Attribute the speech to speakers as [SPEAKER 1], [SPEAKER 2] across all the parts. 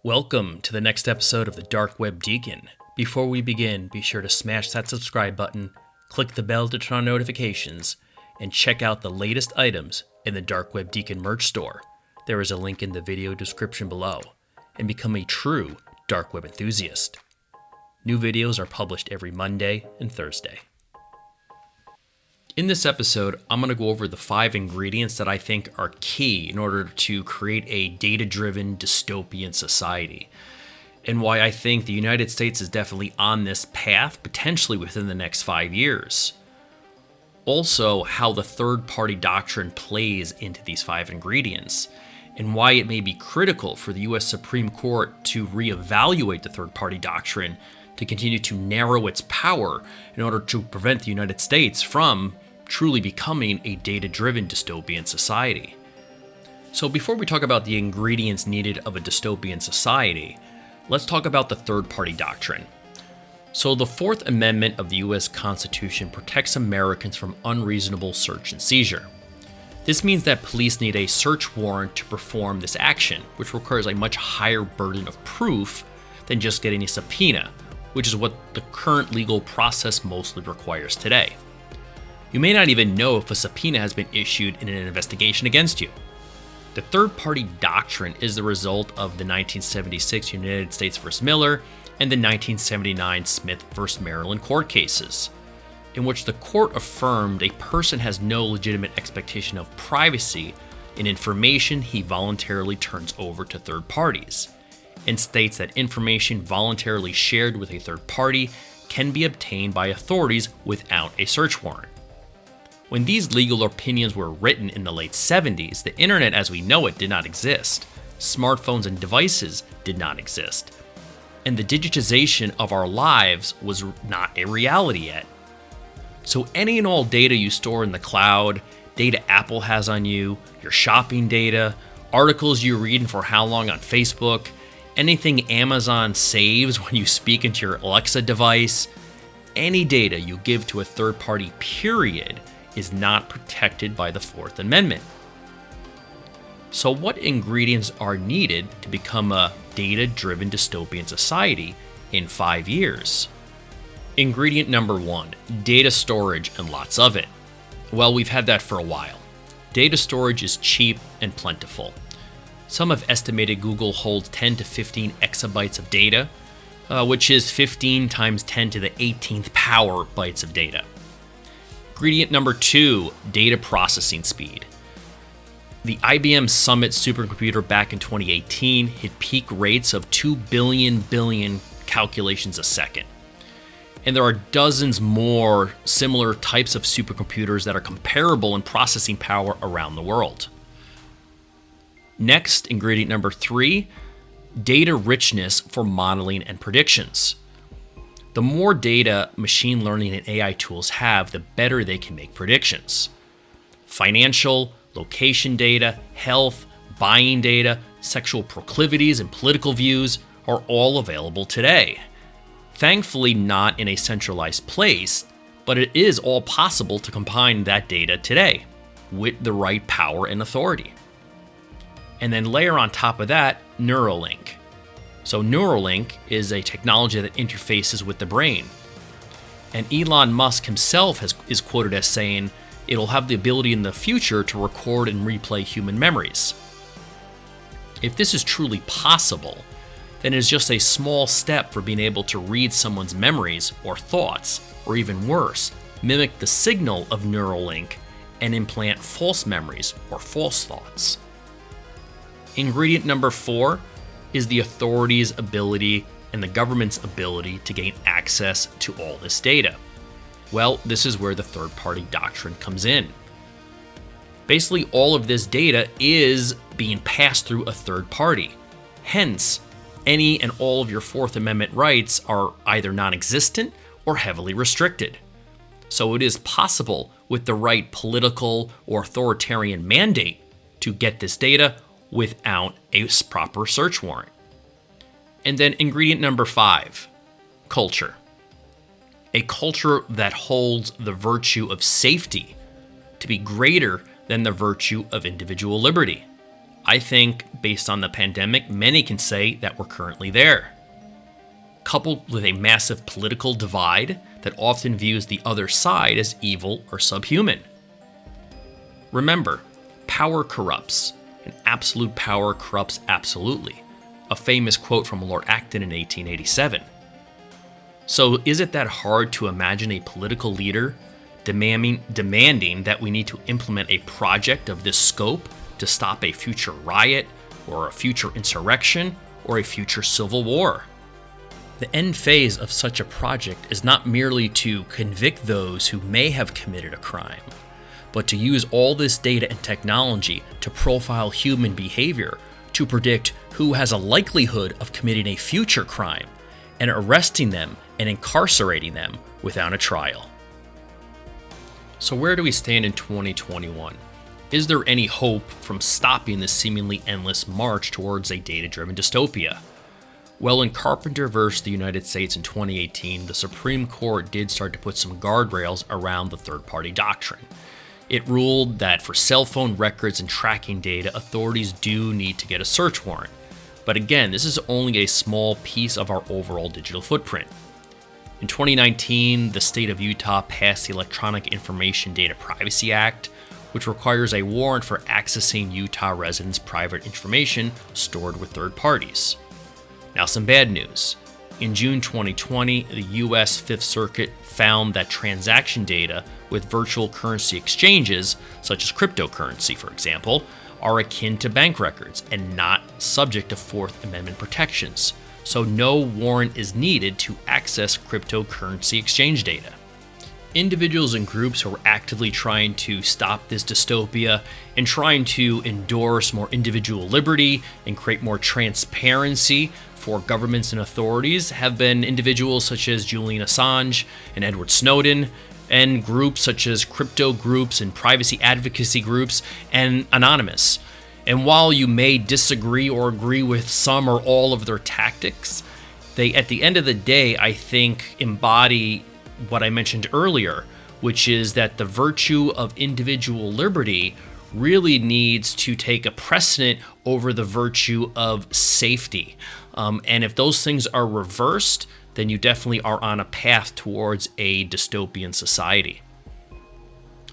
[SPEAKER 1] Welcome to the next episode of the Dark Web Deacon. Before we begin, be sure to smash that subscribe button, click the bell to turn on notifications, and check out the latest items in the Dark Web Deacon merch store. There is a link in the video description below, and become a true Dark Web enthusiast. New videos are published every Monday and Thursday. In this episode, I'm going to go over the 5 ingredients that I think are key in order to create a data-driven dystopian society, and why I think the United States is definitely on this path, potentially within the next 5 years. Also, how the third-party doctrine plays into these 5 ingredients, and why it may be critical for the US Supreme Court to reevaluate the third-party doctrine to continue to narrow its power in order to prevent the United States from truly becoming a data-driven dystopian society. So before we talk about the ingredients needed of a dystopian society, let's talk about the third-party doctrine. So the Fourth Amendment of the US Constitution protects Americans from unreasonable search and seizure. This means that police need a search warrant to perform this action, which requires a much higher burden of proof than just getting a subpoena, which is what the current legal process mostly requires today. You may not even know if a subpoena has been issued in an investigation against you. The third-party doctrine is the result of the 1976 United States v. Miller and the 1979 Smith v. Maryland court cases, in which the court affirmed a person has no legitimate expectation of privacy in information he voluntarily turns over to third parties, and states that information voluntarily shared with a third party can be obtained by authorities without a search warrant. When these legal opinions were written in the late 70s, the internet as we know it did not exist. Smartphones and devices did not exist. And the digitization of our lives was not a reality yet. So any and all data you store in the cloud, data Apple has on you, your shopping data, articles you read and for how long on Facebook, anything Amazon saves when you speak into your Alexa device, any data you give to a third party, period, is not protected by the Fourth Amendment. So what ingredients are needed to become a data-driven dystopian society in 5 years? Ingredient number 1, data storage and lots of it. Well, we've had that for a while. Data storage is cheap and plentiful. Some have estimated Google holds 10 to 15 exabytes of data, which is 15 times 10 to the 18th power bytes of data. Ingredient number 2, data processing speed. The IBM Summit supercomputer back in 2018 hit peak rates of 2 billion calculations a second. And there are dozens more similar types of supercomputers that are comparable in processing power around the world. Next, ingredient number 3, data richness for modeling and predictions. The more data machine learning and AI tools have, the better they can make predictions. Financial, location data, health, buying data, sexual proclivities, and political views are all available today. Thankfully, not in a centralized place, but it is all possible to combine that data today with the right power and authority. And then layer on top of that, Neuralink. So Neuralink is a technology that interfaces with the brain. And Elon Musk himself is quoted as saying it'll have the ability in the future to record and replay human memories. If this is truly possible, then it is just a small step for being able to read someone's memories or thoughts, or even worse, mimic the signal of Neuralink and implant false memories or false thoughts. Ingredient number 4 is the authorities' ability and the government's ability to gain access to all this data. Well, this is where the third-party doctrine comes in. Basically, all of this data is being passed through a third party. Hence, any and all of your Fourth Amendment rights are either non-existent or heavily restricted. So it is possible with the right political or authoritarian mandate to get this data without a proper search warrant. And then ingredient number 5, culture. A culture that holds the virtue of safety to be greater than the virtue of individual liberty. I think, based on the pandemic, many can say that we're currently there. Coupled with a massive political divide that often views the other side as evil or subhuman. Remember, power corrupts, and absolute power corrupts absolutely. A famous quote from Lord Acton in 1887. So is it that hard to imagine a political leader demanding that we need to implement a project of this scope to stop a future riot, or a future insurrection, or a future civil war? The end phase of such a project is not merely to convict those who may have committed a crime, but to use all this data and technology to profile human behavior to predict who has a likelihood of committing a future crime, and arresting them and incarcerating them without a trial. So where do we stand in 2021? Is there any hope from stopping this seemingly endless march towards a data-driven dystopia? Well, in Carpenter v. the United States in 2018, the Supreme Court did start to put some guardrails around the third-party doctrine. It ruled that for cell phone records and tracking data, authorities do need to get a search warrant. But again, this is only a small piece of our overall digital footprint. In 2019, the state of Utah passed the Electronic Information Data Privacy Act, which requires a warrant for accessing Utah residents' private information stored with third parties. Now, some bad news. In June 2020, the U.S. Fifth Circuit found that transaction data with virtual currency exchanges, such as cryptocurrency, for example, are akin to bank records and not subject to Fourth Amendment protections. So no warrant is needed to access cryptocurrency exchange data. Individuals and groups who are actively trying to stop this dystopia and trying to endorse more individual liberty and create more transparency for governments and authorities have been individuals such as Julian Assange and Edward Snowden, and groups such as crypto groups and privacy advocacy groups and Anonymous. And while you may disagree or agree with some or all of their tactics, they, at the end of the day, I think embody what I mentioned earlier, which is that the virtue of individual liberty really needs to take a precedent over the virtue of safety. And if those things are reversed, then you definitely are on a path towards a dystopian society.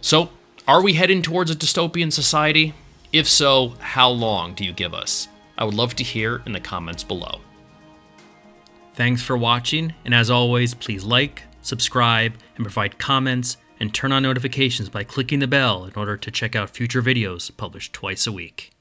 [SPEAKER 1] So, are we heading towards a dystopian society? If so, how long do you give us? I would love to hear in the comments below. Thanks for watching, and as always, please like, subscribe, and provide comments, and turn on notifications by clicking the bell in order to check out future videos published twice a week.